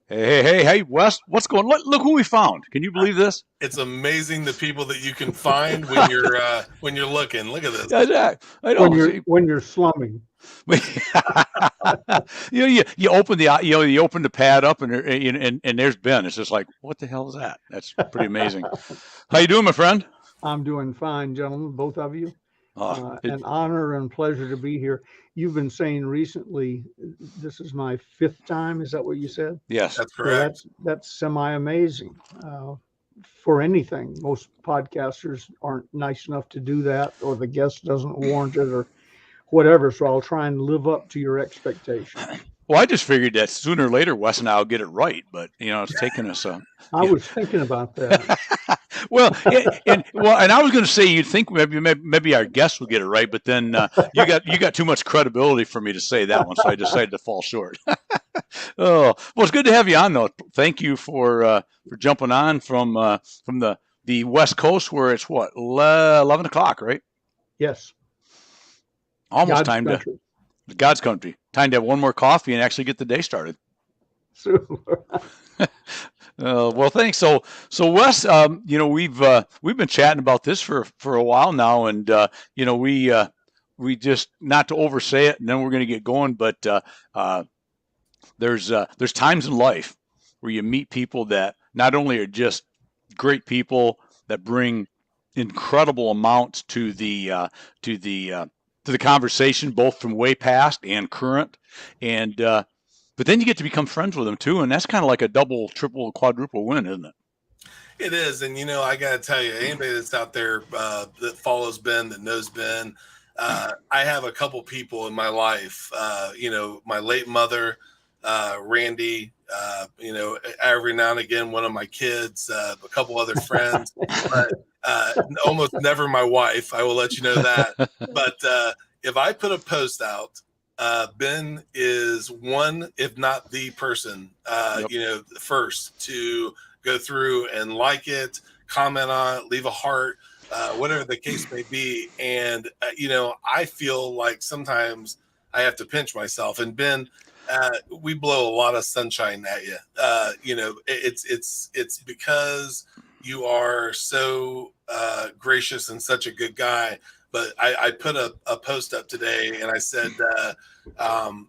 Hey, Wes, what's going? Look who we found. Can you believe this? It's amazing the people that you can find when you're looking. Look at this. Yeah, I when know. you're See, when you're slumming. you open you open the pad up and there's Ben. It's just like, what the hell is that? That's pretty amazing. How you doing, my friend? I'm doing fine, gentlemen, both of you. Uh, it, An honor and pleasure to be here. You've been saying recently, this is my fifth time. Is that what you said? yes. That's So correct. that's semi amazing for anything. Most podcasters aren't nice enough to do that, or the guest doesn't warrant it, or whatever. So I'll try and live up to your expectation. Well, I just figured that sooner or later Wes and I will get it right, but it's taken us. I Yeah. was thinking about that. And I was going to say you'd think maybe our guest would get it right, but then you got too much credibility for me to say that one, so I decided to fall short. Oh, well, it's good to have you on, though. Thank you for jumping on from the West Coast, where it's what 11 o'clock, right? Yes, Almost God's time to country. God's country. Time to have one more coffee and actually get the day started. So, Well, thanks. So Wes, we've been chatting about this for a while now, and we just, not to oversay it, and then we're going to get going. But there's times in life where you meet people that not only are just great people that bring incredible amounts to the conversation, both from way past and current, and but then you get to become friends with them too, and that's kind of like a double, triple, quadruple win, isn't it? It is, and I got to tell you, anybody that's out there that follows Ben, that knows Ben, I have a couple people in my life. My late mother, Randy. Every now and again, one of my kids, a couple other friends, but almost never my wife. I will let you know that. But if I put a post out, Ben is one, if not the person, first to go through and like it, comment on it, leave a heart, whatever the case may be. And, I feel like sometimes I have to pinch myself. And Ben, we blow a lot of sunshine at you. It's because you are so gracious and such a good guy. But I put a post up today, and I said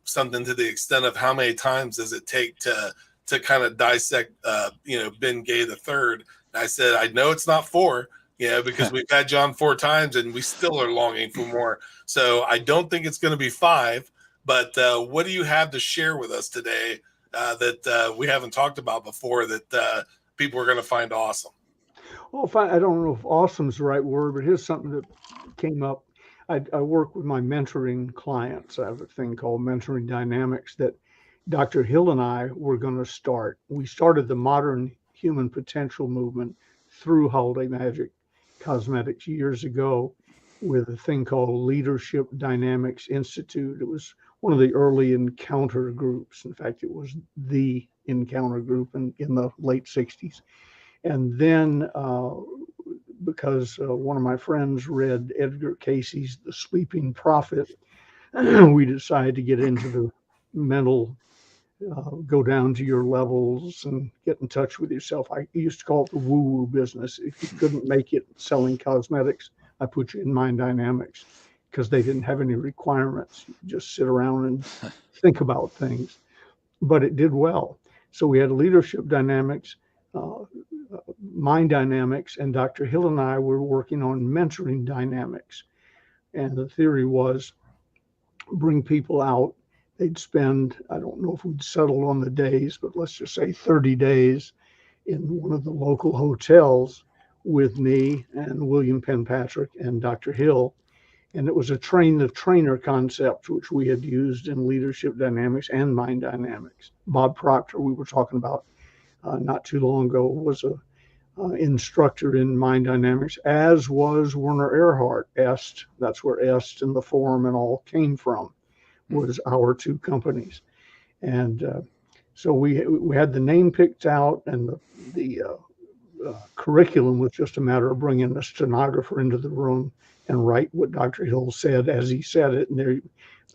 something to the extent of, how many times does it take to kind of dissect, Ben Gay the third? And I said, I know it's not four, because we've had John 4 times, and we still are longing for more. So I don't think it's going to be 5. But what do you have to share with us today that we haven't talked about before, that people are going to find awesome? well, if I don't know if awesome's the right word, but here's something that came up. I work with my mentoring clients. I have a thing called Mentoring Dynamics that Dr. Hill and I were going to start. We started the Modern Human Potential movement through Holiday Magic Cosmetics years ago with a thing called Leadership Dynamics Institute. It was one of the early encounter groups. In fact, it was the encounter group in the late 60s. And then because one of my friends read Edgar Casey's The Sleeping Prophet, we decided to get into the mental, go down to your levels and get in touch with yourself. I used to call it the woo woo business. If you couldn't make it selling cosmetics, I put you in Mind Dynamics because they didn't have any requirements. You just sit around and think about things. But it did well. So we had Leadership Dynamics, uh, Mind Dynamics, and Dr. Hill and I were working on Mentoring Dynamics. And the theory was bring people out. They'd spend, I don't know if we'd settled on the days, but let's just say 30 days in one of the local hotels with me and William Penpatrick and Dr. Hill. And it was a train the trainer concept, which we had used in Leadership Dynamics and Mind Dynamics. Bob Proctor, we were talking about not too long ago, was a instructor in Mind Dynamics, as was Werner Erhard. EST, that's where EST and the forum and all came from, was our two companies. And so we had the name picked out, and the curriculum was just a matter of bringing a stenographer into the room and write what Dr. Hill said as he said it. And there,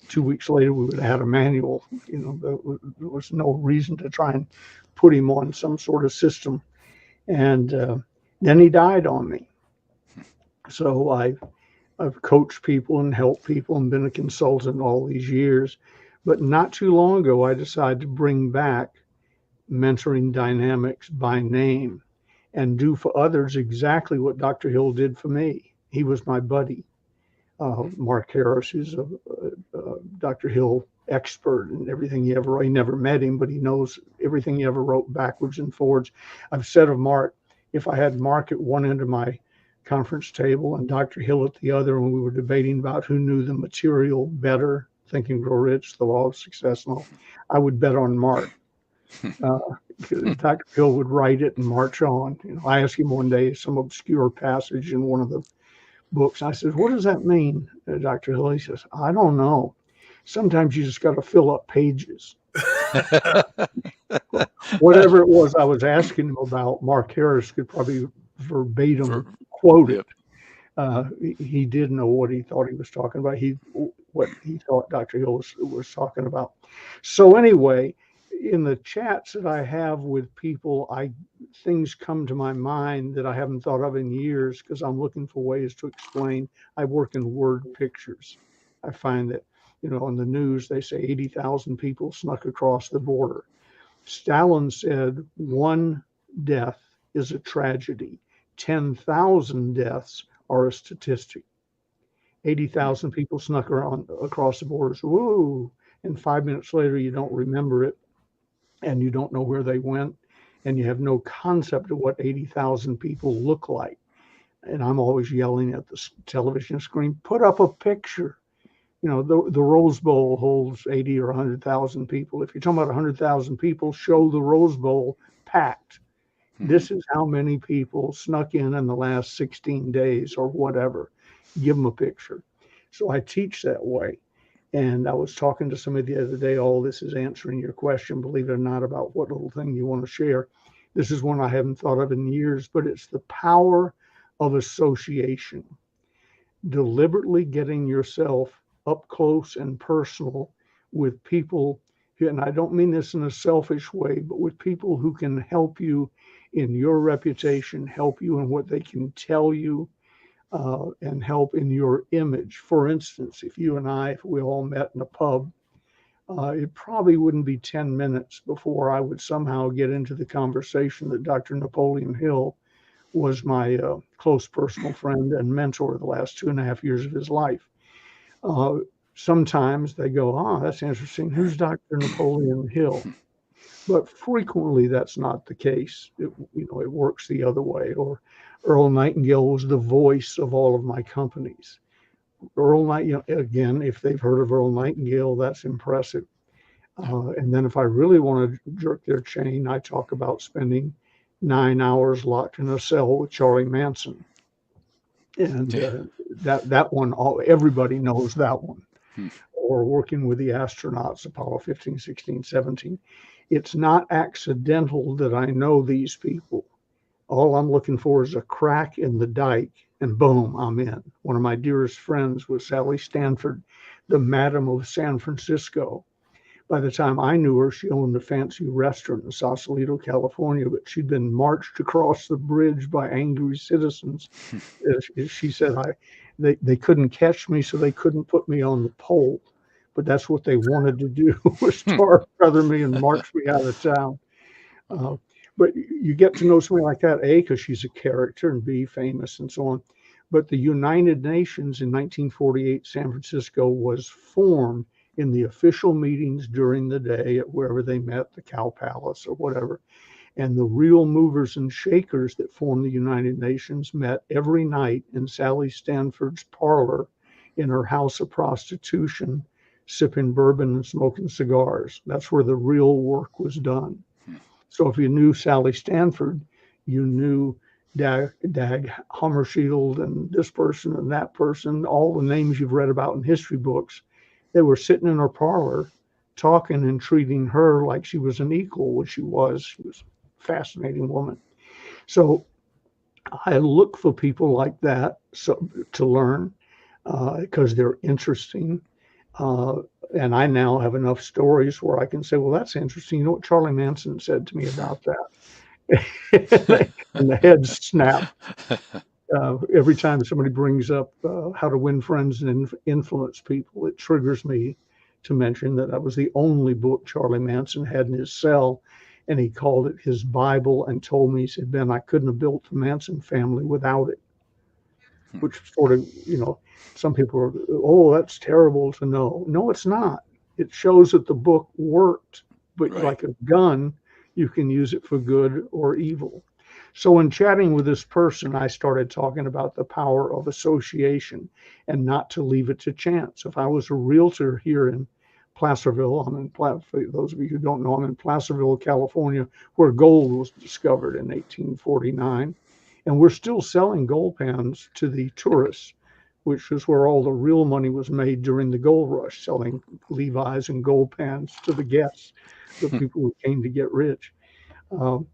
2 weeks later, we would have had a manual. There was no reason to try and put him on some sort of system. And then he died on me. So I've coached people and helped people and been a consultant all these years. But not too long ago, I decided to bring back Mentoring Dynamics by name and do for others exactly what Dr. Hill did for me. He was my buddy. Mark Harris, who's a Dr. Hill expert in everything he ever wrote. He never met him, but he knows everything he ever wrote backwards and forwards. I've said of Mark, if I had Mark at one end of my conference table and Dr. Hill at the other, and we were debating about who knew the material better, Think and Grow Rich, The Law of Success, and all, I would bet on Mark. Dr. Hill would write it and march on. I asked him one day some obscure passage in one of the books. I said, "What does that mean, Dr. Hill?" He says, "I don't know. Sometimes you just got to fill up pages." Whatever it was I was asking him about, Mark Harris could probably verbatim quote it. He did know what he thought he was talking about. What he thought Dr. Hill was talking about. So anyway, in the chats that I have with people, things come to my mind that I haven't thought of in years because I'm looking for ways to explain. I work in word pictures. I find that, on the news, they say 80,000 people snuck across the border. Stalin said 1 death is a tragedy. 10,000 deaths are a statistic. 80,000 people snuck across the borders. Woo! And 5 minutes later, you don't remember it, and you don't know where they went, and you have no concept of what 80,000 people look like. And I'm always yelling at the television screen, put up a picture. The Rose Bowl holds 80 or 100,000 people. If you're talking about 100,000 people, show the Rose Bowl packed. This is how many people snuck in the last 16 days or whatever. Give them a picture. So I teach that way. And I was talking to somebody the other day, all this is answering your question, believe it or not, about what little thing you want to share. This is one I haven't thought of in years, but it's the power of association. Deliberately getting yourself up close and personal with people, and I don't mean this in a selfish way, but with people who can help you in your reputation, help you in what they can tell you, and help in your image. For instance, if we all met in a pub, it probably wouldn't be 10 minutes before I would somehow get into the conversation that Dr. Napoleon Hill was my close personal friend and mentor the last 2.5 years of his life. Sometimes they go, that's interesting. Who's Dr. Napoleon Hill? But frequently that's not the case. It works the other way. Or Earl Nightingale was the voice of all of my companies. Earl Nightingale, again, if they've heard of Earl Nightingale, that's impressive. And then if I really want to jerk their chain, I talk about spending 9 hours locked in a cell with Charlie Manson. And that one, everybody knows that one. Or working with the astronauts, Apollo 15, 16, 17. It's not accidental that I know these people. All I'm looking for is a crack in the dike, and boom, I'm in. One of my dearest friends was Sally Stanford, the Madam of San Francisco. By the time I knew her, she owned a fancy restaurant in Sausalito, California, but she'd been marched across the bridge by angry citizens. She said, they couldn't catch me, so they couldn't put me on the pole. But that's what they wanted to do, was tar feather me and march me out of town. But you get to know somebody like that, A, because she's a character, and B, famous and so on. But the United Nations in 1948, San Francisco, was formed in the official meetings during the day at wherever they met, the Cow Palace or whatever. And the real movers and shakers that formed the United Nations met every night in Sally Stanford's parlor in her house of prostitution, sipping bourbon and smoking cigars. That's where the real work was done. So if you knew Sally Stanford, you knew Dag Hammarskjöld and this person and that person, all the names you've read about in history books. They were sitting in her parlor talking and treating her like she was an equal, which she was. She was a fascinating woman. So I look for people like that to learn. because they're interesting. And I now have enough stories where I can say, well, that's interesting. You know what Charlie Manson said to me about that? And the heads snap. Every time somebody brings up How to Win Friends and Influence People, it triggers me to mention that was the only book Charlie Manson had in his cell. And he called it his Bible and told me, he said, Ben, I couldn't have built the Manson family without it. Which sort of, some people are, oh, that's terrible to know. No, it's not. It shows that the book worked, but Right. like a gun, you can use it for good or evil. So in chatting with this person, I started talking about the power of association and not to leave it to chance. If I was a realtor here in Placerville, for those of you who don't know, I'm in Placerville, California, where gold was discovered in 1849. And we're still selling gold pans to the tourists, which is where all the real money was made during the gold rush, selling Levi's and gold pans to the guests, the people who came to get rich. To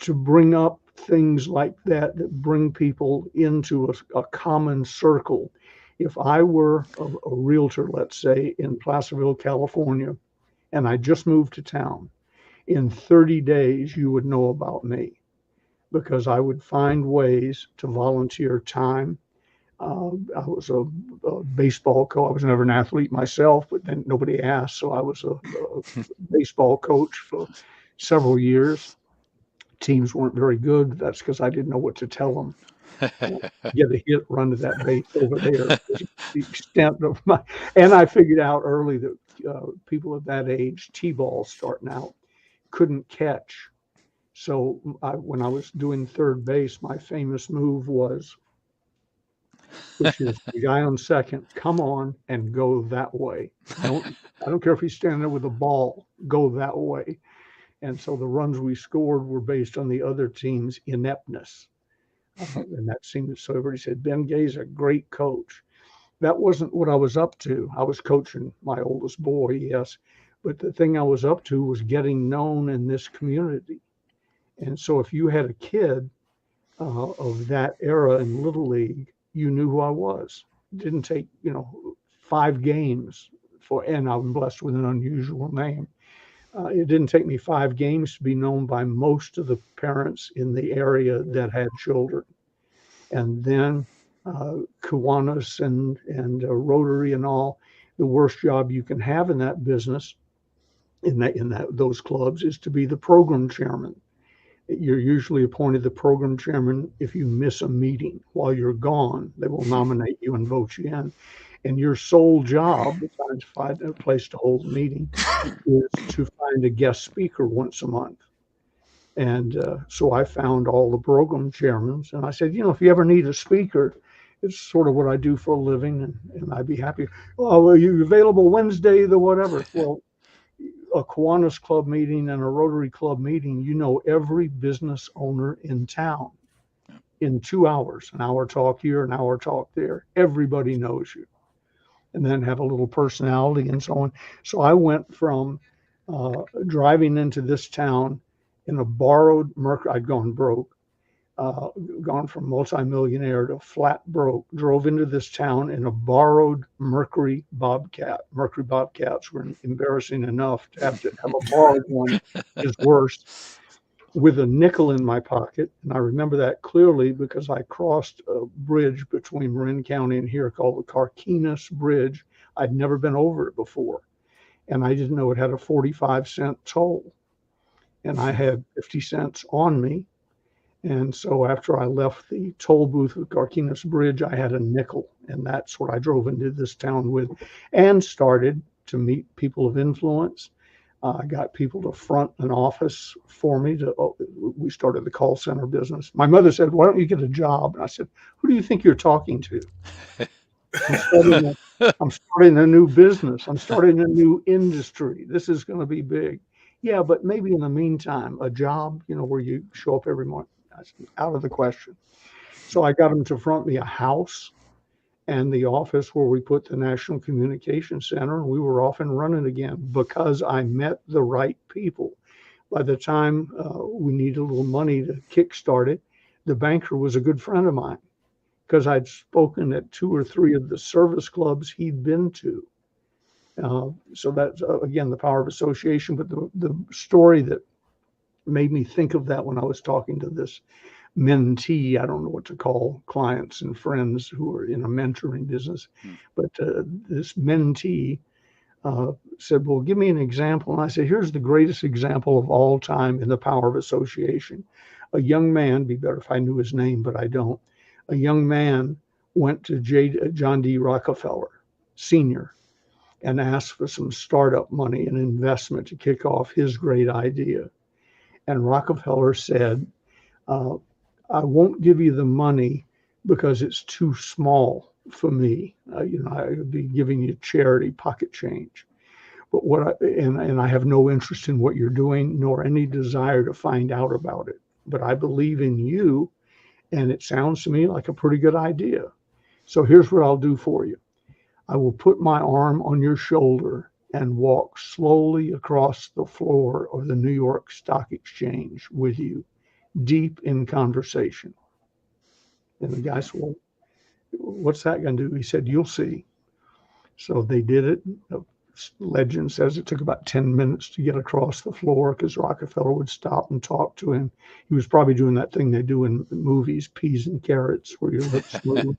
bring up things like that bring people into a common circle. If I were a realtor, let's say in Placerville, California, and I just moved to town, in 30 days, you would know about me, because I would find ways to volunteer time. I was a baseball coach. I was never an athlete myself, but then nobody asked. So I was a baseball coach for several years. Teams weren't very good. That's because I didn't know what to tell them. Get a hit, run to that base over there. The extent of my, and I figured out early that people of that age, T-ball starting out, couldn't catch. So when I was doing third base, my famous move was, which is the guy on second, come on and go that way. I don't care if he's standing there with a ball, go that way. And so the runs we scored were based on the other team's ineptness. And that seemed, so everybody said, Ben Gay's a great coach. That wasn't what I was up to. I was coaching my oldest boy, yes. But the thing I was up to was getting known in this community. And so if you had a kid of that era in Little League, you knew who I was. It didn't take, 5 games and I'm blessed with an unusual name. It didn't take me 5 games to be known by most of the parents in the area that had children. And then Kiwanis and Rotary and all, the worst job you can have in that business, those clubs, is to be the program chairman. You're usually appointed the program chairman if you miss a meeting. While you're gone, they will nominate you and vote you in. And your sole job, besides find a place to hold a meeting, is to find a guest speaker once a month. And so I found all the program chairmen, and I said, if you ever need a speaker, it's sort of what I do for a living, and I'd be happy. Oh, are you available Wednesday, the whatever? Well, a Kiwanis Club meeting and a Rotary Club meeting, every business owner in town in 2 hours, an hour talk here, an hour talk there. Everybody knows you. And then have a little personality and so on. So I went from driving into this town in a borrowed Mercury. I'd gone broke, gone from multimillionaire to flat broke, drove into this town in a borrowed Mercury Bobcat. Mercury Bobcats were embarrassing enough. To have a borrowed one is worse. With a nickel in my pocket. And I remember that clearly because I crossed a bridge between Marin County and here called the Carquinez Bridge. I'd never been over it before. And I didn't know it had a 45-cent toll. And I had 50 cents on me. And so after I left the toll booth at Carquinez Bridge, I had a nickel. And that's what I drove into this town with and started to meet people of influence. I got people to front an office for me. We started the call center business. My mother said, why don't you get a job? And I said, who do you think you're talking to? I'm starting a new business. I'm starting a new industry. This is going to be big. Yeah, but maybe in the meantime, a job, where you show up every morning. That's out of the question. So I got them to front me a house and the office where we put the National Communication Center, and we were off and running again because I met the right people. By the time we needed a little money to kickstart it, the banker was a good friend of mine. because I'd spoken at 2 or 3 of the service clubs he'd been to. So that's, again, the power of association. But the story that made me think of that when I was talking to this mentee, I don't know what to call clients and friends who are in a mentoring business, but this mentee said, well, give me an example. And I said, here's the greatest example of all time in the power of association. A young man, be better if I knew his name, but I don't. A young man went to John D. Rockefeller Sr. and asked for some startup money and investment to kick off his great idea. And Rockefeller said, I won't give you the money because it's too small for me. I would be giving you charity pocket change. But and I have no interest in what you're doing, nor any desire to find out about it. But I believe in you, and it sounds to me like a pretty good idea. So here's what I'll do for you. I will put my arm on your shoulder and walk slowly across the floor of the New York Stock Exchange with you, deep in conversation. And the guy said, well, what's that going to do? He said, you'll see. So they did it. The legend says it took about 10 minutes to get across the floor because Rockefeller would stop and talk to him. He was probably doing that thing they do in movies, peas and carrots, where your lips move.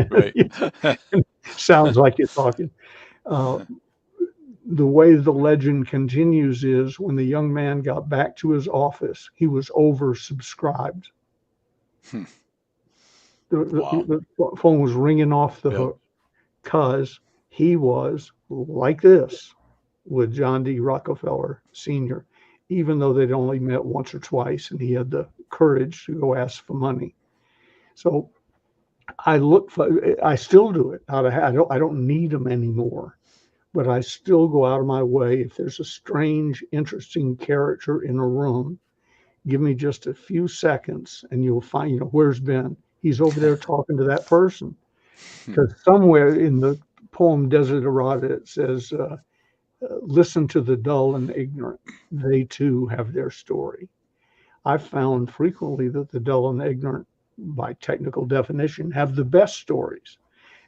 Right. Sounds like you're talking. The way the legend continues is when the young man got back to his office, he was oversubscribed. The phone was ringing off the hook because he was like this with John D. Rockefeller Sr., even though they'd only met once or twice and he had the courage to go ask for money. So I still do it. I don't need them anymore, but I still go out of my way. If there's a strange, interesting character in a room, give me just a few seconds and you'll find, where's Ben? He's over there talking to that person. Because somewhere in the poem Desiderata, it says, listen to the dull and ignorant. They too have their story. I've found frequently that the dull and ignorant, by technical definition, have the best stories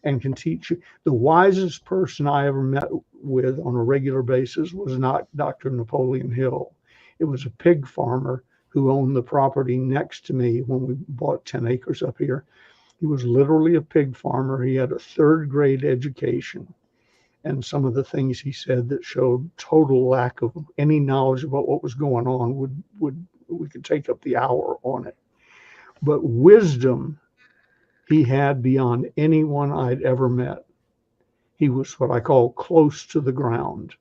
and can teach you. The wisest person I ever met with on a regular basis was not Dr. Napoleon Hill. It was a pig farmer who owned the property next to me when we bought 10 acres up here. He was literally a pig farmer. He had a 3rd grade education. And some of the things he said that showed total lack of any knowledge about what was going on we could take up the hour on it. But wisdom he had beyond anyone I'd ever met. He was what I call close to the ground.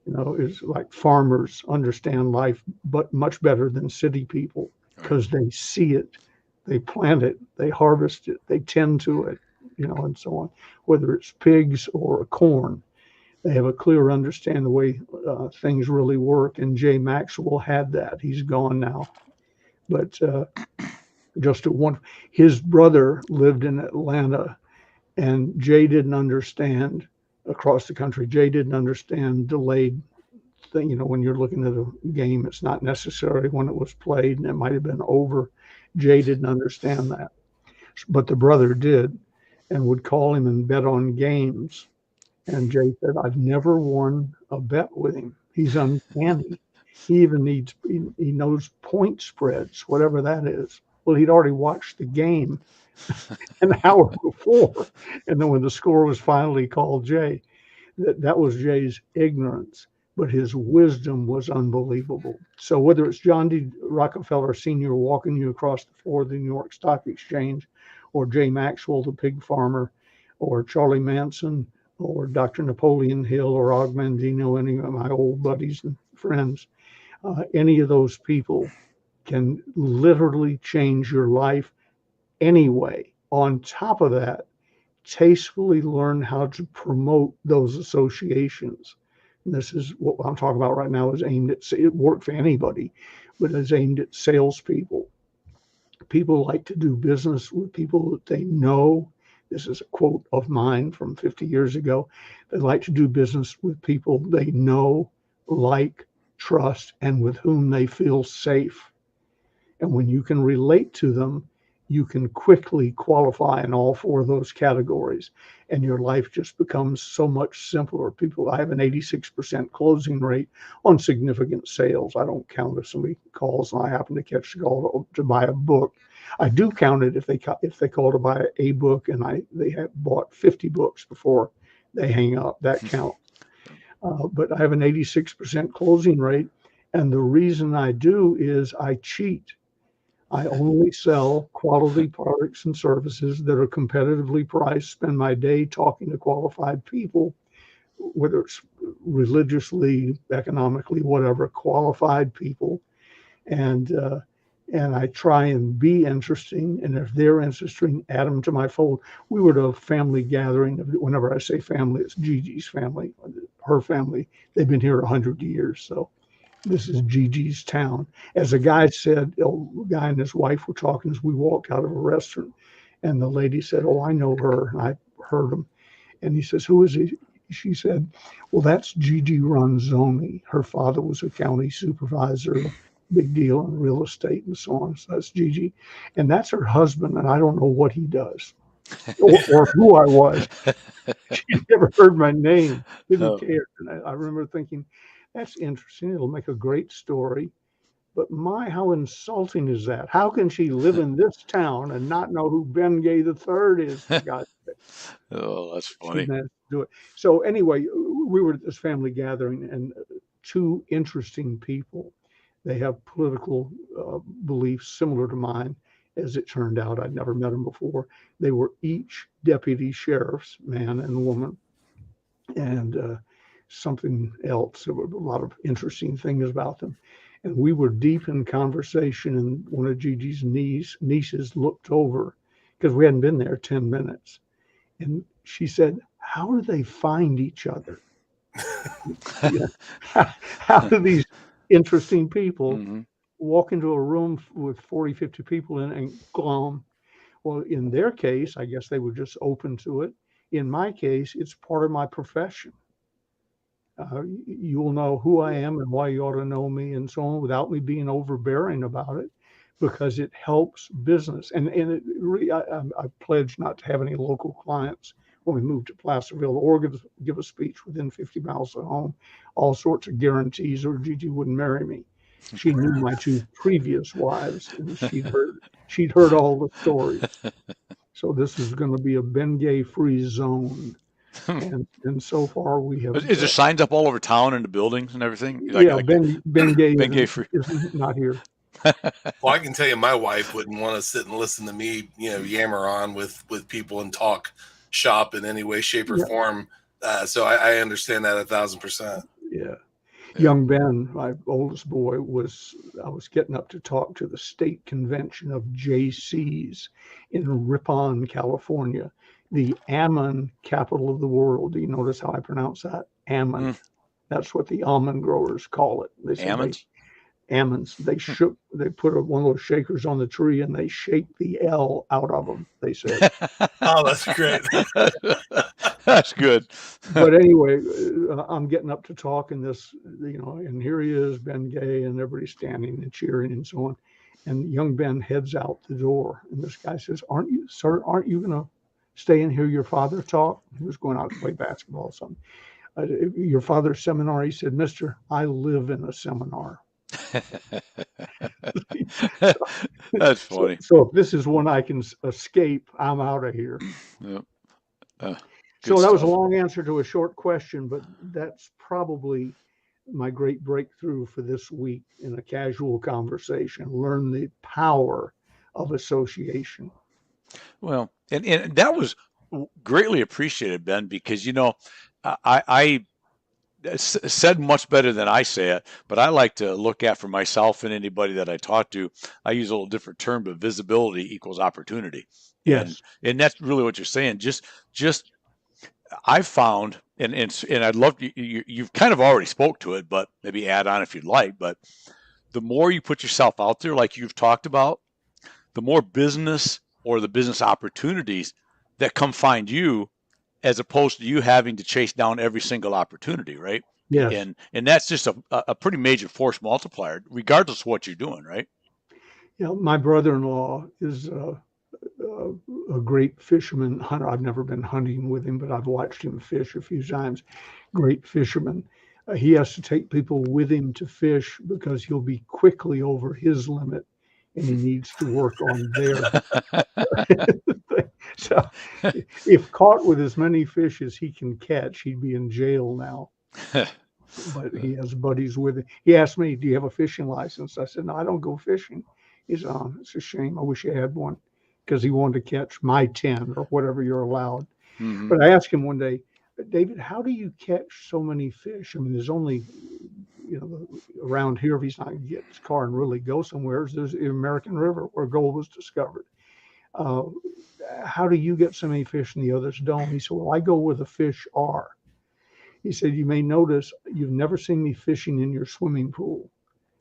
It's like farmers understand life, but much better than city people because they see it, they plant it, they harvest it, they tend to it, and so on. Whether it's pigs or corn, they have a clear understanding the way things really work. And Jay Maxwell had that. He's gone now, but his brother lived in Atlanta, and Jay didn't understand across the country. Jay didn't understand delayed thing. When you're looking at a game, it's not necessarily when it was played, and it might have been over. Jay didn't understand that, but the brother did, and would call him and bet on games. And Jay said, I've never won a bet with him. He's uncanny. He even he knows point spreads, whatever that is. Well, he'd already watched the game an hour before. And then when the score was finally called, Jay, that was Jay's ignorance, but his wisdom was unbelievable. So whether it's John D. Rockefeller Sr. walking you across the floor of the New York Stock Exchange, or Jay Maxwell, the pig farmer, or Charlie Manson, or Dr. Napoleon Hill, or Og Mandino, any of my old buddies and friends, any of those people can literally change your life anyway. On top of that, tastefully learn how to promote those associations. And this is what I'm talking about right now, is aimed at, it worked for anybody, but is aimed at salespeople. People like to do business with people that they know. This is a quote of mine from 50 years ago. They like to do business with people they know, like, trust, and with whom they feel safe. And when you can relate to them you can quickly qualify in all four of those categories, and your life just becomes so much simpler. I have an 86% closing rate on significant sales. I don't count if somebody calls and I happen to catch the call to buy a book. I do count it if they call to buy a book and they have bought 50 books before they hang up. That counts. But I have an 86% closing rate, and the reason I do is I cheat. I only sell quality products and services that are competitively priced, spend my day talking to qualified people, whether it's religiously, economically, whatever, qualified people. And I try and be interesting. And if they're interesting, add them to my fold. We were at a family gathering. Whenever I say family, it's Gigi's family, her family. They've been here 100 years. So this is Gigi's town. As a guy said, a guy and his wife were talking as we walked out of a restaurant, and the lady said, "Oh, I know her." And I heard him. And he says, "Who is he?" She said, "Well, that's Gigi Ronzoni. Her father was a county supervisor, big deal in real estate and so on. So that's Gigi. And that's her husband, and I don't know what he does or who I was." She never heard my name, didn't care. And I remember thinking, that's interesting. It'll make a great story. But how insulting is that? How can she live in this town and not know who Ben Gay III is? For God's sake. Oh, that's funny. She managed to do it. So anyway, we were at this family gathering, and two interesting people. They have political beliefs similar to mine. As it turned out, I'd never met them before. They were each deputy sheriffs, man and woman, and something else. There were a lot of interesting things about them. And we were deep in conversation, and one of Gigi's nieces looked over because we hadn't been there 10 minutes. And she said, "How do they find each other?" How do these interesting people walk into a room with 40, 50 people in and glom? Well, in their case, I guess they were just open to it. In my case, it's part of my profession. You'll know who I am and why you ought to know me and so on without me being overbearing about it, because it helps business. And I pledged not to have any local clients when we moved to Placerville or give a speech within 50 miles of home, all sorts of guarantees, or Gigi wouldn't marry me. She knew my two previous wives, and she'd heard all the stories. So this is going to be a Ben Gay free zone. And so far we have. Is there signs up all over town in the buildings and everything? Ben Gay is not here. Well, I can tell you, my wife wouldn't want to sit and listen to me, yammer on with people and talk shop in any way, shape, or form. So I understand that 1,000%. Yeah. Young Ben, my oldest boy, I was getting up to talk to the state convention of JCs in Ripon, California, the almond capital of the world. Do you notice how I pronounce that? Almond. That's what the almond growers call it. Almonds? Almonds. They put one of those shakers on the tree and they shake the L out of them, they say. Oh, that's great. That's good. But anyway, I'm getting up to talk in this, and here he is, Ben Gay, and everybody's standing and cheering and so on. And young Ben heads out the door, and this guy says, aren't you going to stay and hear your father talk? He was going out to play basketball or something. Your father's seminar? He said, "Mister, I live in a seminar." That's funny. So if this is one I can escape, I'm out of here. Yep. So that was a long answer to a short question, but that's probably my great breakthrough for this week in a casual conversation. Learn the power of association. Well, and that was greatly appreciated, Ben, because, I said much better than I say it, but I like to look at for myself and anybody that I talk to. I use a little different term, but visibility equals opportunity. Yes. And that's really what you're saying. Just I found, and I'd love to, you've kind of already spoke to it, but maybe add on if you'd like, but the more you put yourself out there, like you've talked about, the more business or the business opportunities that come find you, as opposed to you having to chase down every single opportunity, right? Yes. And that's just a pretty major force multiplier, regardless of what you're doing, right? My brother-in-law is a great fisherman hunter. I've never been hunting with him, but I've watched him fish a few times. Great fisherman. He has to take people with him to fish because he'll be quickly over his limit and he needs to work on their. So if caught with as many fish as he can catch, he'd be in jail now. But he has buddies with him. He asked me, "Do you have a fishing license?" I said, "No, I don't go fishing." He said, "Oh, it's a shame. I wish I had one," because he wanted to catch my 10 or whatever you're allowed. Mhm. But I asked him one day, "David, how do you catch so many fish? I mean, there's only, around here, if he's not going to get his car and really go somewhere, there's the American River where gold was discovered. How do you get so many fish and the others don't?" He said, "Well, I go where the fish are." He said, "You may notice you've never seen me fishing in your swimming pool."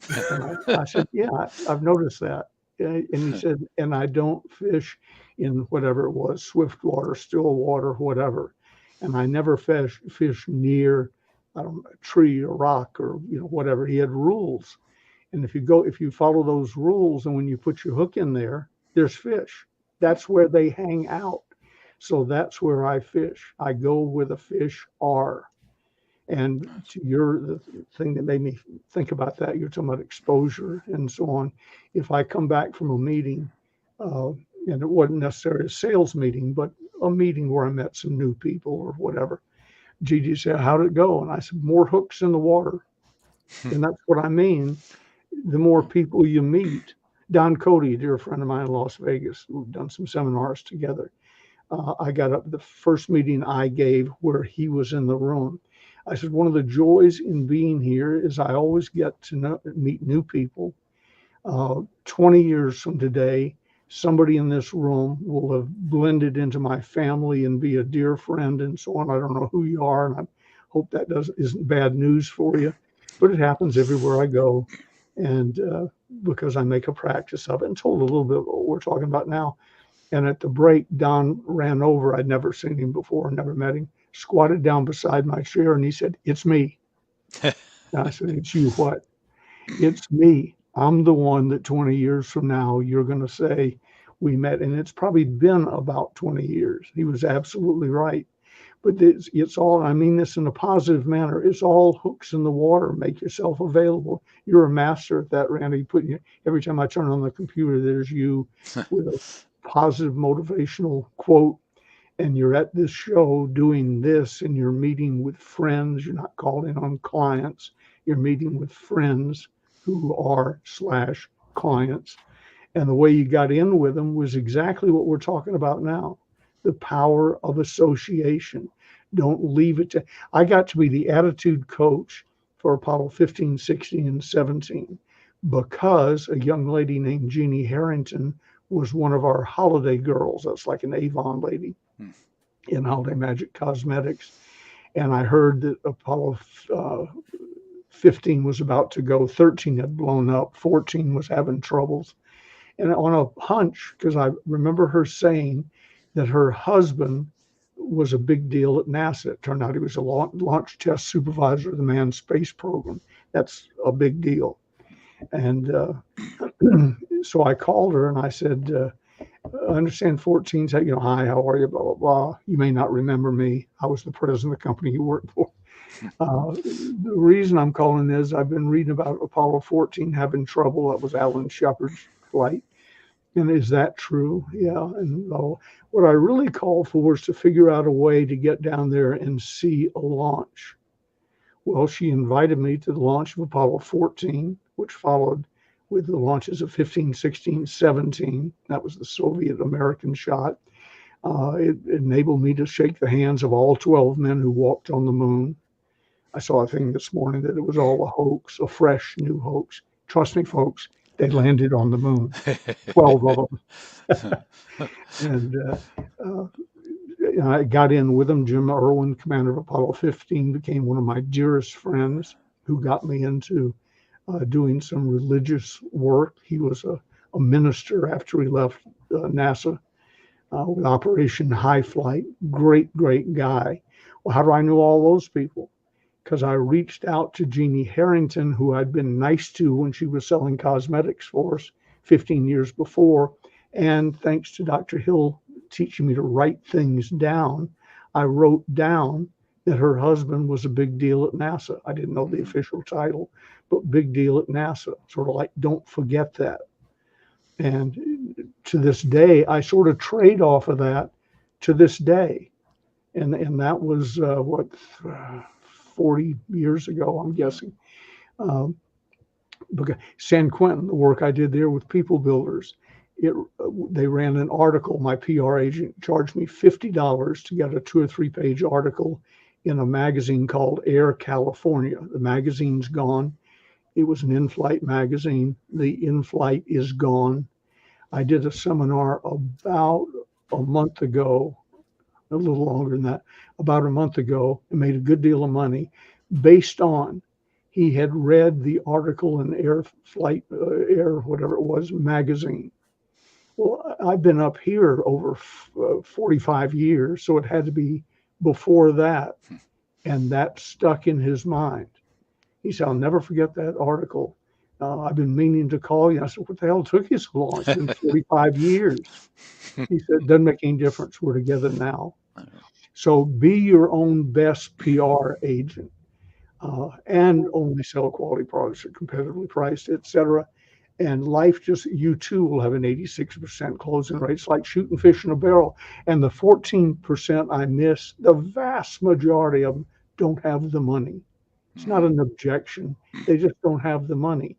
And I said, "Yeah, I've noticed that." And he said, "And I don't fish in whatever it was, swift water, still water, whatever. And I never fish near, I don't know, a tree or rock or whatever." He had rules. And if you follow those rules, and when you put your hook in there, there's fish. That's where they hang out. So that's where I fish. I go where the fish are. And the thing that made me think about that, you're talking about exposure and so on. If I come back from a meeting, and it wasn't necessarily a sales meeting, but a meeting where I met some new people or whatever, Gigi said, "How did it go?" And I said, "More hooks in the water." And that's what I mean. The more people you meet. Don Cody, a dear friend of mine in Las Vegas, we've done some seminars together. I got up the first meeting I gave where he was in the room. I said, "One of the joys in being here is I always get to meet new people. 20 years from today, somebody in this room will have blended into my family and be a dear friend and so on. I don't know who you are, and I hope that isn't bad news for you, but it happens everywhere I go. And because I make a practice of it," and told a little bit what we're talking about now. And at the break, Don ran over. I'd never seen him before, never met him, squatted down beside my chair, and he said, "It's me." And I said, "It's you what?" "It's me. I'm the one that 20 years from now, you're going to say we met." And it's probably been about 20 years. He was absolutely right. But it's all, I mean this in a positive manner, it's all hooks in the water. Make yourself available. You're a master at that, Randy. Every time I turn on the computer, there's you with a positive motivational quote. And you're at this show doing this, and you're meeting with friends. You're not calling on clients. You're meeting with friends who are / clients. And the way you got in with them was exactly what we're talking about now. The power of association. Don't leave it to. I got to be the attitude coach for Apollo 15, 16, and 17 because a young lady named Jeannie Harrington was one of our holiday girls. That's like an Avon lady in Holiday Magic Cosmetics. And I heard that Apollo 15 was about to go, 13 had blown up, 14 was having troubles. And on a hunch, because I remember her saying that her husband was a big deal at NASA. It turned out he was a launch test supervisor of the manned space program. That's a big deal. And so I called her and I said, "I understand 14 said, hi, how are you, blah, blah, blah. You may not remember me. I was the president of the company you worked for." The reason I'm calling is I've been reading about Apollo 14 having trouble. That was Alan Shepard's flight. And is that true? Yeah. And what I really called for is to figure out a way to get down there and see a launch. Well, she invited me to the launch of Apollo 14, which followed with the launches of 15, 16, 17. That was the Soviet-American shot. It enabled me to shake the hands of all 12 men who walked on the moon. I saw a thing this morning that it was all a hoax, a fresh new hoax. Trust me, folks, they landed on the moon, 12 of them. And I got in with them. Jim Irwin, commander of Apollo 15, became one of my dearest friends who got me into doing some religious work. He was a minister after he left NASA with Operation High Flight. Great, great guy. Well, how do I know all those people? Because I reached out to Jeannie Harrington, who I'd been nice to when she was selling cosmetics for us 15 years before. And thanks to Dr. Hill teaching me to write things down, I wrote down that her husband was a big deal at NASA. I didn't know the official title, but big deal at NASA. Sort of like, don't forget that. And to this day, I sort of trade off of that to this day. And that was 40 years ago, I'm guessing. Because San Quentin, the work I did there with People Builders, they ran an article. My PR agent charged me $50 to get a 2 or 3 page article in a magazine called Air California. The magazine's gone. It was an in-flight magazine. The in-flight is gone. I did a seminar about a month ago, a little longer than that, about a month ago, and made a good deal of money based on he had read the article in Air whatever it was, magazine. Well, I've been up here over 45 years, so it had to be before that. And that stuck in his mind. He said, I'll never forget that article. I've been meaning to call you. I said, what the hell took you so long? It's been 45 years. He said, doesn't make any difference. We're together now. So be your own best PR agent, and only sell quality products at competitively priced, etc. And life you too will have an 86% closing rate. It's like shooting fish in a barrel. And the 14% I miss, the vast majority of them don't have the money. It's not an objection. They just don't have the money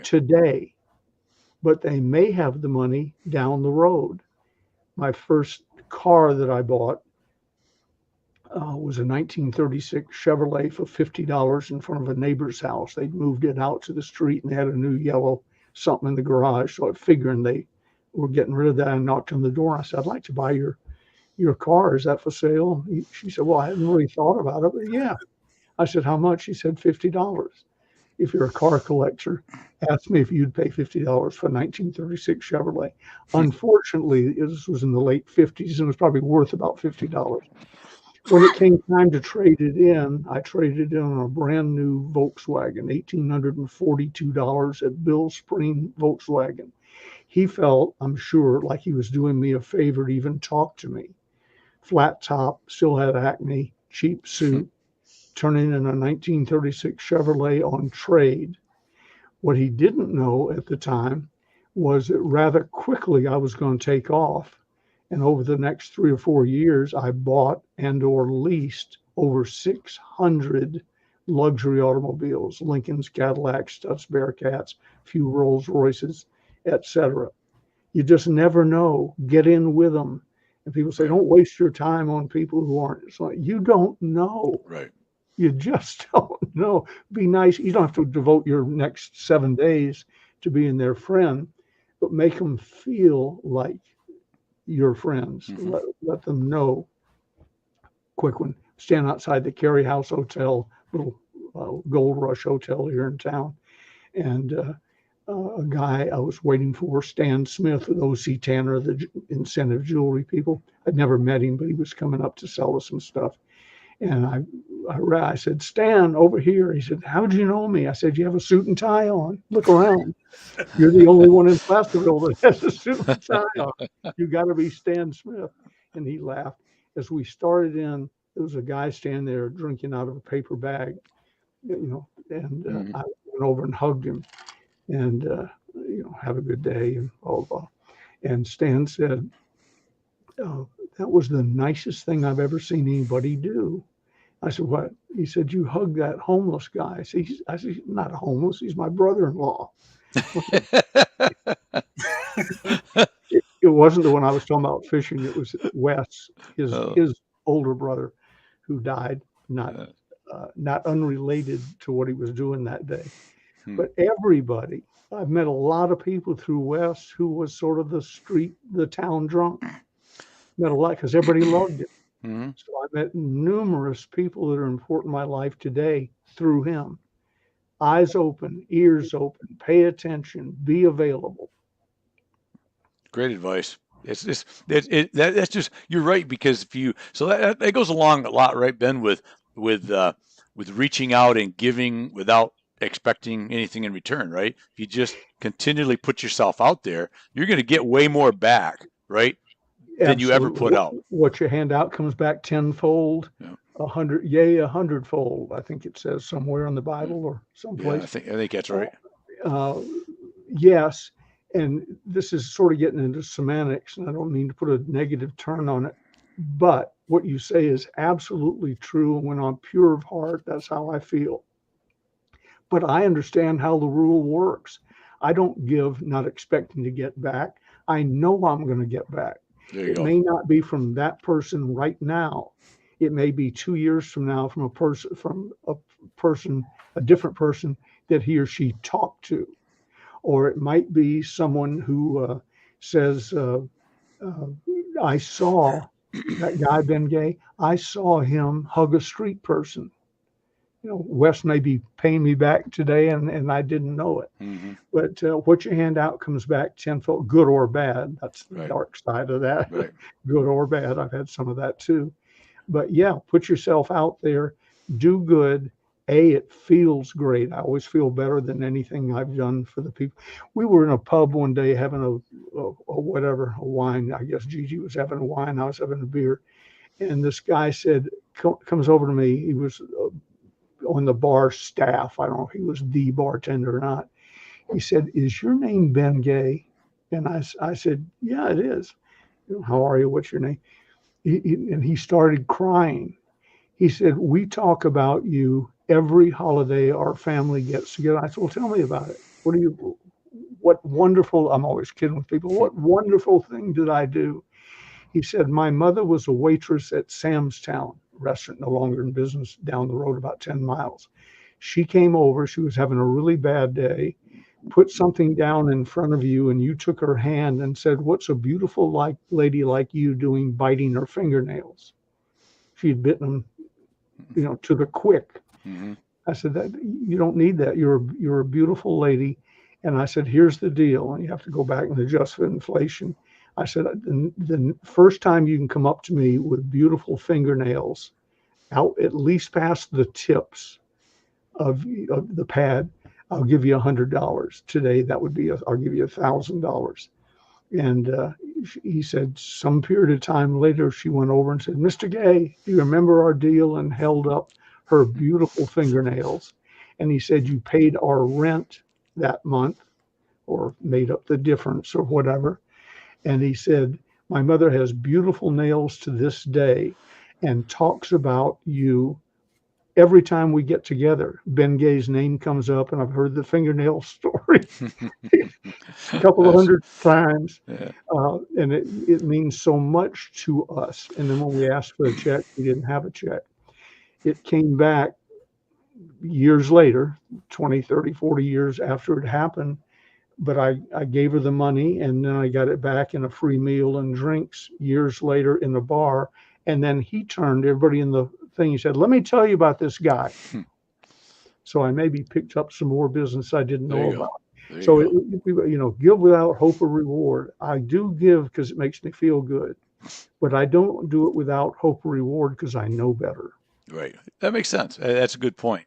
today, but they may have the money down the road. My first car that I bought was a 1936 Chevrolet for $50 in front of a neighbor's house. They'd moved it out to the street and they had a new yellow something in the garage. So I figured they were getting rid of that. I knocked on the door. I said, I'd like to buy your car. Is that for sale? She said, well, I hadn't really thought about it, but yeah. I said, how much? She said, $50. If you're a car collector, ask me if you'd pay $50 for a 1936 Chevrolet. Unfortunately, this was in the late 50s and it was probably worth about $50. When it came time to trade it in, I traded in on a brand new Volkswagen, $1,842 at Bill Spring Volkswagen. He felt, I'm sure, like he was doing me a favor to even talk to me. Flat top, still had acne, cheap suit, turning in a 1936 Chevrolet on trade. What he didn't know at the time was that rather quickly I was going to take off. And over the next 3 or 4 years, I bought and or leased over 600 luxury automobiles, Lincolns, Cadillacs, Stutz Bearcats, a few Rolls Royces, etc. You just never know. Get in with them. And people say, don't waste your time on people who aren't. It's like, you don't know. Right. You just don't know. Be nice. You don't have to devote your next 7 days to being their friend, but make them feel like your friends. Let them know. Quick one. Stand outside the Carey House Hotel, little Gold Rush Hotel here in town, and a guy I was waiting for, Stan Smith with O.C. Tanner, the incentive jewelry people. I'd never met him, but he was coming up to sell us some stuff. And I said, Stan, over here. He said, how'd you know me? I said, you have a suit and tie on. Look around. You're the only one in Placerville that has a suit and tie on. You got to be Stan Smith. And he laughed. As we started in, there was a guy standing there drinking out of a paper bag, and I went over and hugged him and, have a good day and blah, blah. And Stan said, that was the nicest thing I've ever seen anybody do. I said, what? He said, you hugged that homeless guy. I said, he's not homeless. He's my brother-in-law. It wasn't the one I was talking about fishing. It was Wes, his older brother, who died, not unrelated to what he was doing that day. But everybody, I've met a lot of people through Wes who was sort of the town drunk. Met a lot because everybody loved him. So I met numerous people that are important in my life today through him. Eyes open, ears open, pay attention, be available. Great advice. That's just, you're right, because that goes along a lot, right, Ben, with reaching out and giving without expecting anything in return, right? If you just continually put yourself out there, you're going to get way more back, right, than you ever put out. What you hand out comes back tenfold, Yeah. 100-fold. I think it says somewhere in the Bible or someplace. Yeah, I think that's right. Yes, and this is sort of getting into semantics, and I don't mean to put a negative turn on it, but what you say is absolutely true. And when I'm pure of heart, that's how I feel. But I understand how the rule works. I don't give not expecting to get back. I know I'm going to get back. It may not be from that person right now. It may be 2 years from now from a different person that he or she talked to. Or it might be someone who says, I saw that guy, Ben Gay, I saw him hug a street person. Wes may be paying me back today and I didn't know it. Mm-hmm. But what you hand out comes back tenfold, good or bad. That's the Right. dark side of that. Right. Good or bad. I've had some of that too. But yeah, put yourself out there, do good. It feels great. I always feel better than anything I've done for the people. We were in a pub one day having a wine. I guess Gigi was having a wine. I was having a beer. And this guy comes over to me. He was on the bar staff. I don't know if he was the bartender or not. He said, "Is your name Ben Gay?" And I said, "Yeah, it is." "How are you? What's your name?" And he started crying. He said, "We talk about you every holiday our family gets together." I said, "Well, tell me about it. What wonderful," I'm always kidding with people, "what wonderful thing did I do?" He said, "My mother was a waitress at Sam's Town restaurant, no longer in business, down the road about 10 miles. She came over, she was having a really bad day, put something down in front of you, and you took her hand and said, 'What's a beautiful lady like you doing biting her fingernails?' She had bitten them, to the quick." Mm-hmm. I said, "You don't need that. You're a beautiful lady." And I said, "Here's the deal." And you have to go back and adjust for inflation. I said, "The first time you can come up to me with beautiful fingernails out at least past the tips of the pad, I'll give you $100. Today, that would be I'll give you $1,000. And he said some period of time later, she went over and said, "Mr. Gay, do you remember our deal?" and held up her beautiful fingernails. And he said, "You paid our rent that month or made up the difference or whatever." And he said, "My mother has beautiful nails to this day and talks about you every time we get together. Ben Gay's name comes up, and I've heard the fingernail story a couple of hundred times." Yeah. And it means so much to us. And then when we asked for a check, we didn't have a check. It came back years later, 20, 30, 40 years after it happened. But I gave her the money, and then I got it back in a free meal and drinks years later in the bar. And then he turned everybody in the thing. He said, "Let me tell you about this guy." So I maybe picked up some more business I didn't know about. So, give without hope or reward. I do give because it makes me feel good, but I don't do it without hope or reward because I know better. Right. That makes sense. That's a good point.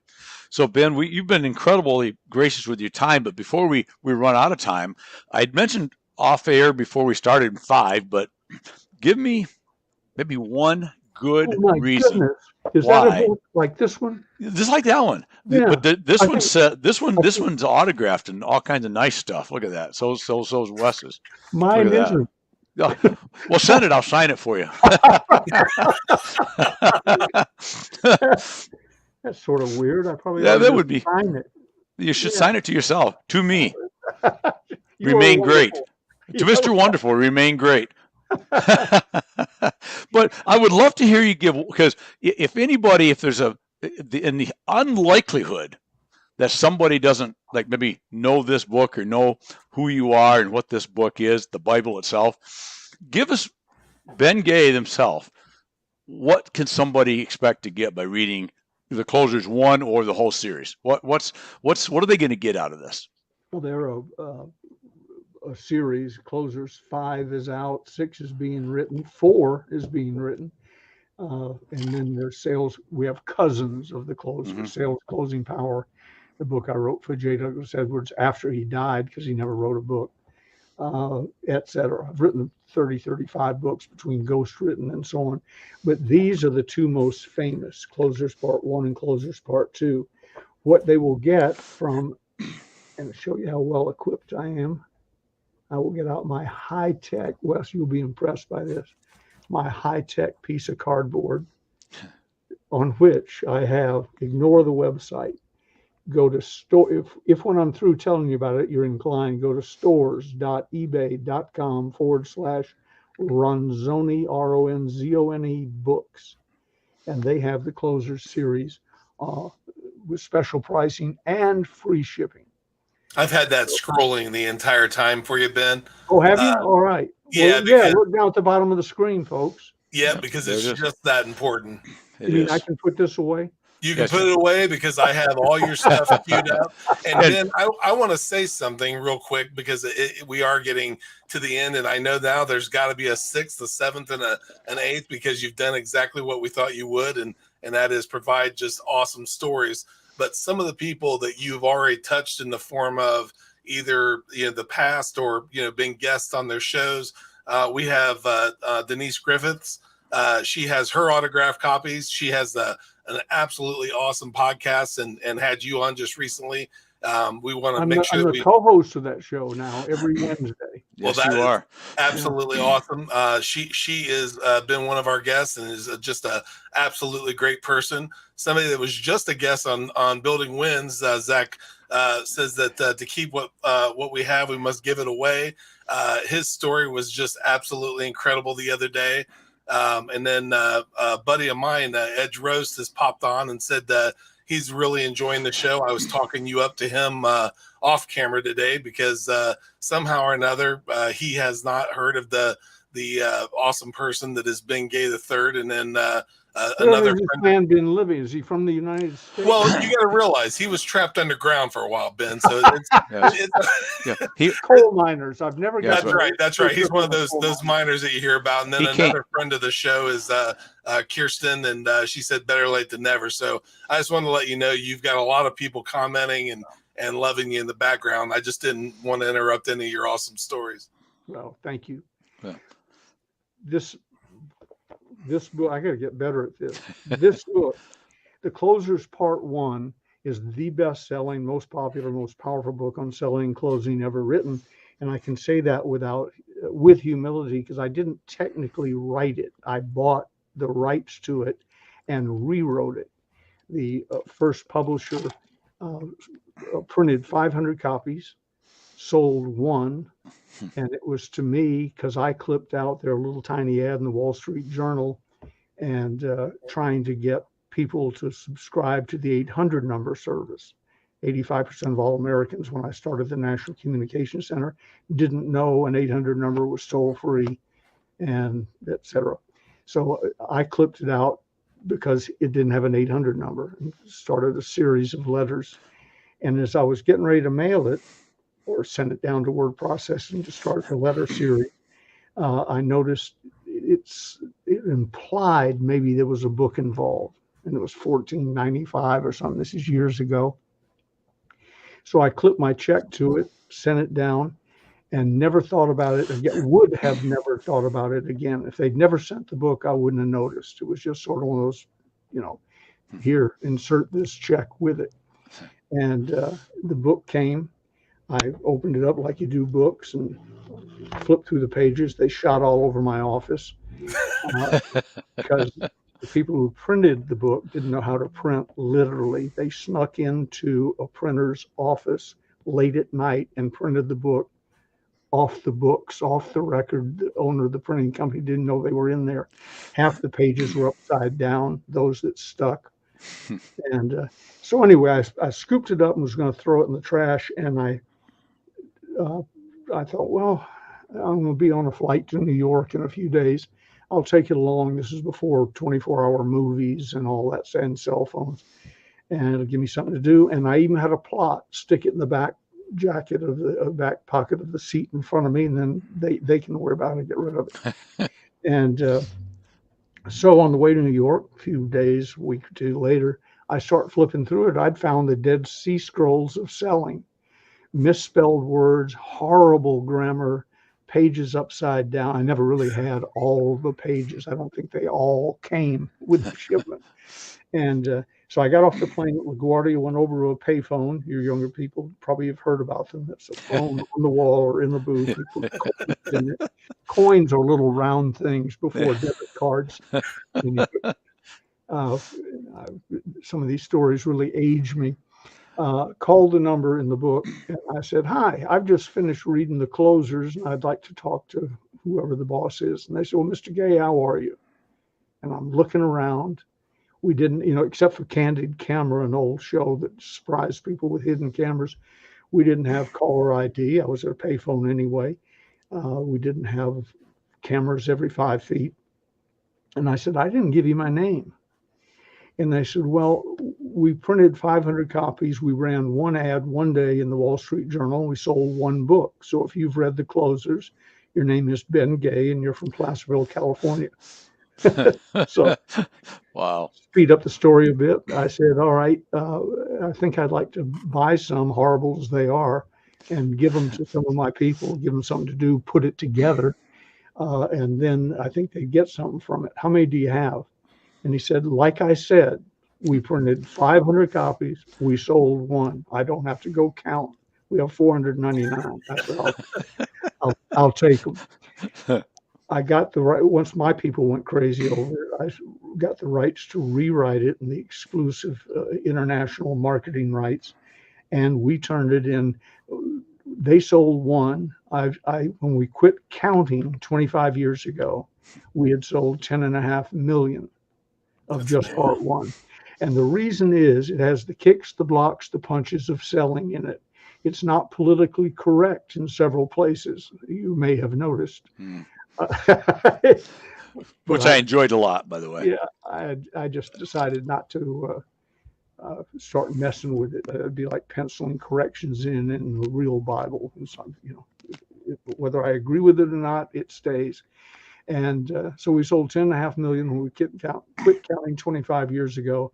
So, Ben, you've been incredibly gracious with your time, but before we run out of time, I'd mentioned off air before we started 5, but give me maybe one good reason. Goodness. Is why. That a book like this one? Just like that one. Yeah, but this one's autographed and all kinds of nice stuff. Look at that. So's Wes's. Mine isn't. Well, send it. I'll sign it for you. That's sort of weird. I probably that would be. Sign it. You should sign it to yourself. To me. Remain great. To Mr. Wonderful, remain great. But I would love to hear you give, because if there's in the unlikelihood that somebody doesn't maybe know this book or know who you are and what this book is, the Bible itself, give us Ben Gay himself. What can somebody expect to get by reading the Closers 1 or the whole series? What are they going to get out of this? Well, they're a series. Closers 5 is out, 6 is being written, 4 is being written, and then there's sales. We have cousins of the Closers, Sales Closing Power, the book I wrote for J. Douglas Edwards after he died, because he never wrote a book, etc. I've written 30, 35 books between ghostwritten and so on. But these are the two most famous, Closers Part 1 and Closers Part 2. What they will get from, and to show you how well equipped I am, I will get out my high-tech, Wes, you'll be impressed by this, my high-tech piece of cardboard on which I have, ignore the website, go to store, if when I'm through telling you about it, you're inclined, go to stores.ebay.com/Ronzoni, Ronzone books. And they have the Closers series with special pricing and free shipping. I've had that scrolling the entire time for you, Ben. Oh, have you? All right. Yeah, well, yeah. Look down at the bottom of the screen, folks. Yeah, because it's just that important. You mean I can put this away? You can put it away because I have all your stuff queued up. And then I want to say something real quick, because we are getting to the end, and I know now there's got to be a 6th, a 7th, and an 8th, because you've done exactly what we thought you would, and that is provide just awesome stories. But some of the people that you've already touched in the form of either the past or being guests on their shows, we have Denise Griffiths. She has her autographed copies. She has an absolutely awesome podcast and had you on just recently. We want to make sure that we co-host of that show now every Wednesday. Yes, you are absolutely awesome. She is been one of our guests and is just a absolutely great person. Somebody that was just a guest on Building Wins. Zach says that to keep what we have, we must give it away. His story was just absolutely incredible the other day. And then a buddy of mine, Edge Roast, has popped on and said that he's really enjoying the show. I was talking you up to him off camera today because somehow or another he has not heard of the awesome person that is Ben Gay III. And then another man been living. Is he from the United States? Well, you got to realize he was trapped underground for a while, Ben. So coal miners. I've never got. That's right. He's one of those miners that you hear about. And then another friend of the show is Kirsten, and she said better late than never. So I just wanted to let you know you've got a lot of people commenting and loving you in the background. I just didn't want to interrupt any of your awesome stories. Well, thank you. Yeah. This book, I got to get better at this. This book, The Closers Part 1, is the best-selling, most popular, most powerful book on selling and closing ever written. And I can say that with humility, because I didn't technically write it. I bought the rights to it and rewrote it. The first publisher printed 500 copies, sold one, and it was to me because I clipped out their little tiny ad in the Wall Street Journal and trying to get people to subscribe to the 800 number service. 85% of all Americans, when I started the National Communication Center, didn't know an 800 number was toll free, and etc. So I clipped it out because it didn't have an 800 number, and started a series of letters. And as I was getting ready to mail it or send it down to word processing to start the letter series, I noticed it implied maybe there was a book involved, and it was $14.95 or something. This is years ago. So I clipped my check to it, sent it down, and never thought about it again. Would have never thought about it again. If they'd never sent the book, I wouldn't have noticed. It was just sort of one of those, here, insert this check with it. And the book came. I opened it up like you do books and flipped through the pages. They shot all over my office because the people who printed the book didn't know how to print literally. They snuck into a printer's office late at night and printed the book off the books, off the record. The owner of the printing company didn't know they were in there. Half the pages were upside down, those that stuck. And so anyway, I scooped it up and was going to throw it in the trash. And I thought, well, I'm going to be on a flight to New York in a few days. I'll take it along. This is before 24-hour movies and all that, and cell phones. And it'll give me something to do. And I even had a plot, stick it in the back jacket of the back pocket of the seat in front of me, and then they can worry about it and get rid of it. And so on the way to New York, a few days, a week or two later, I start flipping through it. I'd found the Dead Sea Scrolls of selling, misspelled words, horrible grammar, pages upside down. I never really had all the pages. I don't think they all came with the shipment. And so I got off the plane at LaGuardia, went over to a payphone. Your younger people probably have heard about them. It's a phone on the wall or in the booth. You put coins in it. Coins are little round things before debit cards. And you put, some of these stories really age me. Called the number in the book, and I said, "Hi, I've just finished reading the closers, and I'd like to talk to whoever the boss is." And they said, "Well, Mr. Gay, how are you?" And I'm looking around. We didn't, except for Candid Camera, an old show that surprised people with hidden cameras, we didn't have caller ID. I was at a payphone anyway. We didn't have cameras every 5 feet. And I said, "I didn't give you my name." And they said, "Well, we printed 500 copies. We ran one ad one day in the Wall Street Journal. And we sold one book. So if you've read the closers, your name is Ben Gay and you're from Placerville, California." So wow. Speed up the story a bit. I said, "All right, I think I'd like to buy some, horrible as they are, and give them to some of my people, give them something to do, put it together. And then I think they'd get something from it. How many do you have?" And he said, "Like I said, we printed 500 copies. We sold one. I don't have to go count. We have 499. I said, I'll take them." I got the right, once my people went crazy over it, I got the rights to rewrite it and the exclusive international marketing rights. And we turned it in. They sold one. When we quit counting 25 years ago, we had sold 10.5 million of just part one. And the reason is it has the kicks, the blocks, the punches of selling in it. It's not politically correct in several places. You may have noticed. Which I enjoyed a lot, by the way. Yeah, I just decided not to start messing with it. It'd be like penciling corrections in the real Bible. And some, whether I agree with it or not, it stays. And so we sold 10.5 million when we quit counting 25 years ago.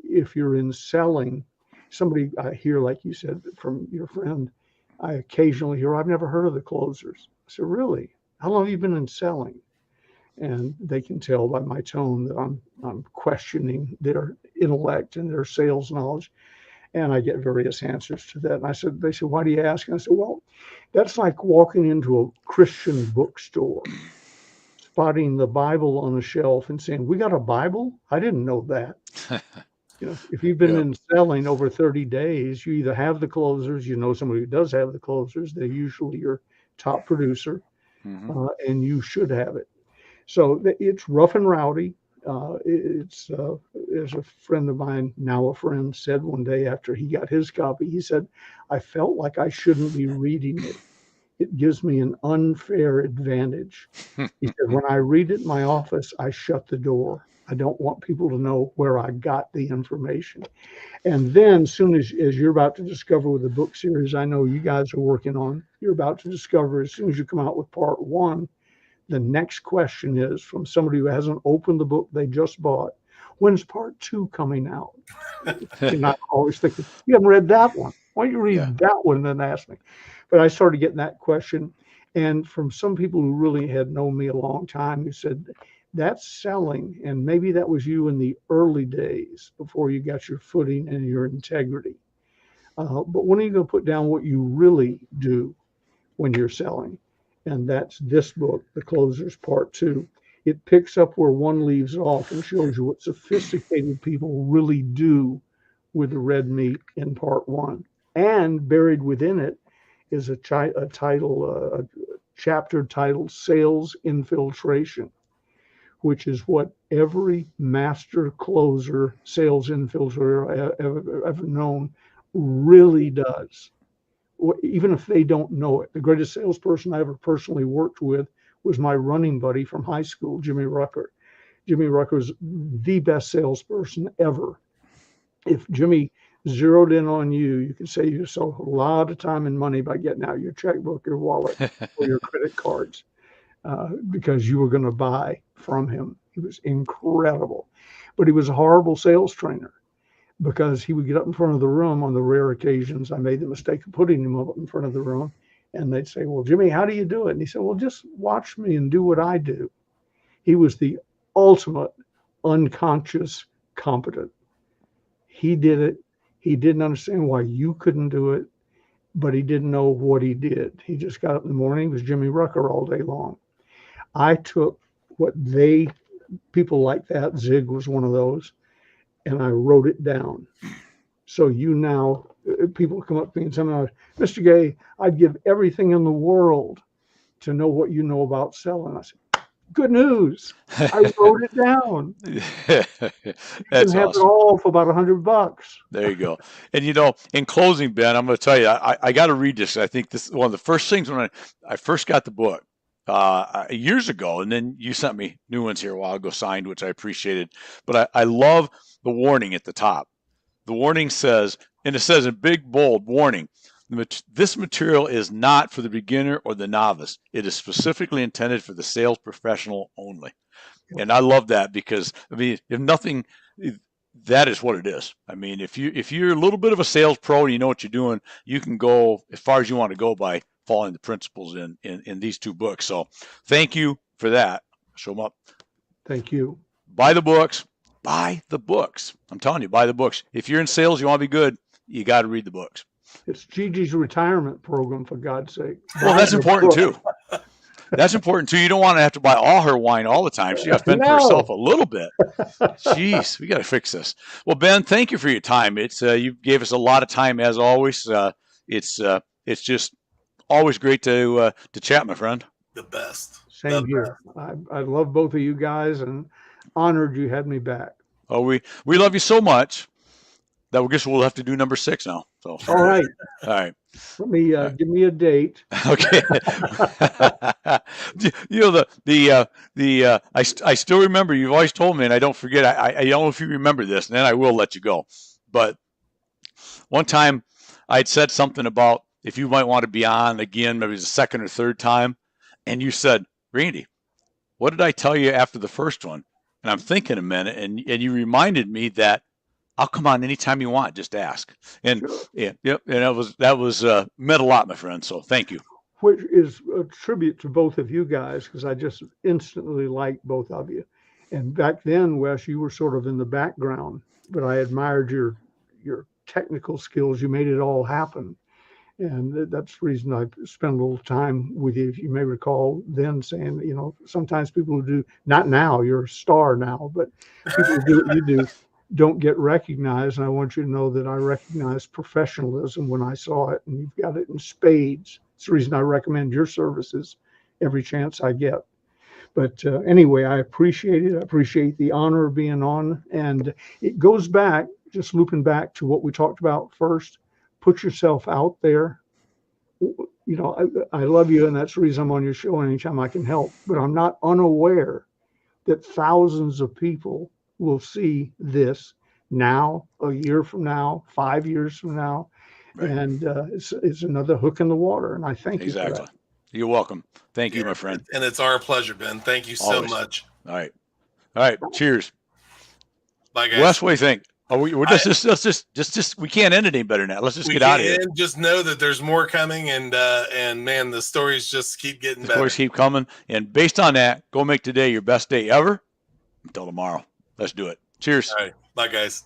If you're in selling, somebody I hear, like you said, from your friend, I occasionally hear, "I've never heard of the closers." I said, "Really? How long have you been in selling?" And they can tell by my tone that I'm questioning their intellect and their sales knowledge. And I get various answers to that. And they said, "Why do you ask?" And I said, "Well, that's like walking into a Christian bookstore, spotting the Bible on a shelf and saying, 'We got a Bible? I didn't know that.'" If you've been in selling over 30 days, you either have the closers, somebody who does have the closers, they're usually your top producer, and you should have it. So it's rough and rowdy. As a friend of mine, now a friend, said one day after he got his copy, he said, "I felt like I shouldn't be reading it. It gives me an unfair advantage." He said, "When I read it in my office, I shut the door. I don't want people to know where I got the information." And then as soon as you're about to discover with the book series I know you guys are working on, you're about to discover, as soon as you come out with part one, the next question is from somebody who hasn't opened the book they just bought, "When's part two coming out?" You're not always thinking, "You haven't read that one. Why don't you read that one and then ask me?" But I started getting that question. And from some people who really had known me a long time, who said, "That's selling." And maybe that was you in the early days before you got your footing and your integrity. But when are you going to put down what you really do when you're selling? And that's this book, The Closers Part 2. It picks up where one leaves off and shows you what sophisticated people really do with the red meat in Part 1. And buried within it is a chapter titled Sales Infiltration, which is what every master closer, sales infiltrator ever known really does, even if they don't know it. The greatest salesperson I ever personally worked with was my running buddy from high school, Jimmy Rucker. Jimmy Rucker is the best salesperson ever. If Jimmy zeroed in on you, you can save yourself a lot of time and money by getting out your checkbook, your wallet, or your credit cards, because you were going to buy from him. He was incredible, but he was a horrible sales trainer. because he would get up in front of the room on the rare occasions I made the mistake of putting him up in front of the room. And they'd say, well, Jimmy, how do you do it? And he said, well, just watch me and do what I do. He was the ultimate unconscious competent. He did it. He didn't understand why you couldn't do it, but he didn't know what he did. He just got up in the morning, was Jimmy Rucker all day long. I took what people like that, Zig was one of those, and I wrote it down. So now, people come up to me and say, Mr. Gay, I'd give everything in the world to know what you know about selling. I said, good news. I wrote it down. That's have awesome. It all for about $100. There you go. And in closing, Ben, I'm going to tell you, I got to read this. I think this is one of the first things when I first got the book years ago, and then you sent me new ones here a while ago signed, which I appreciated. But I love the warning at the top. The warning says, and it says in big bold, warning, this material is not for the beginner or the novice. It is specifically intended for the sales professional only. And I love that because, if nothing, that is what it is. If you're a little bit of a sales pro and you know what you're doing, you can go as far as you want to go by following the principles in these two books. So thank you for that. Show them up. Thank you. Buy the books. Buy the books. I'm telling you, buy the books. If you're in sales, you want to be good, you got to read the books. It's Gigi's retirement program, for God's sake. Well, that's important too. That's important too. You don't want to have to buy all her wine all the time. She got to fend for herself a little bit. Jeez, we got to fix this. Well, Ben, thank you for your time. It's you gave us a lot of time as always. It's just always great to chat, my friend. The best. Same here. I love both of you guys and honored you had me back. Oh, we love you so much that we'll have to do number 6 now. So all right. Let me give me a date. Okay. I still remember, you've always told me, and I don't forget. I don't know if you remember this, and then I will let you go. But one time I'd said something about if you might want to be on again, maybe the second or third time, and you said, Randy, what did I tell you after the first one? And I'm thinking a minute, and you reminded me that I'll come on anytime you want. Just ask. And and that was meant a lot, my friend. So thank you. Which is a tribute to both of you guys, because I just instantly liked both of you. And back then, Wes, you were sort of in the background, but I admired your technical skills. You made it all happen. And that's the reason I spent a little time with you. If you may recall then saying, sometimes people who do, not now, you're a star now, but people who do what you do don't get recognized. And I want you to know that I recognize professionalism when I saw it, and you've got it in spades. It's the reason I recommend your services every chance I get. But anyway, I appreciate it. I appreciate the honor of being on. And it goes back, just looping back to what we talked about first. Put yourself out there. I love you, and that's the reason I'm on your show anytime I can help. But I'm not unaware that thousands of people will see this now, a year from now, 5 years from now. Right. And it's another hook in the water. And I thank you for that. You're welcome. Thank you, my friend. And it's our pleasure, Ben. Thank you so much. All right. Cheers. Bye, guys. Wes, what do you think? We're just we can't end it any better now. Let's just get out of here. Just know that there's more coming, and man, the stories just keep getting better. Stories keep coming, and based on that, go make today your best day ever. Until tomorrow, let's do it. Cheers. All right, bye, guys.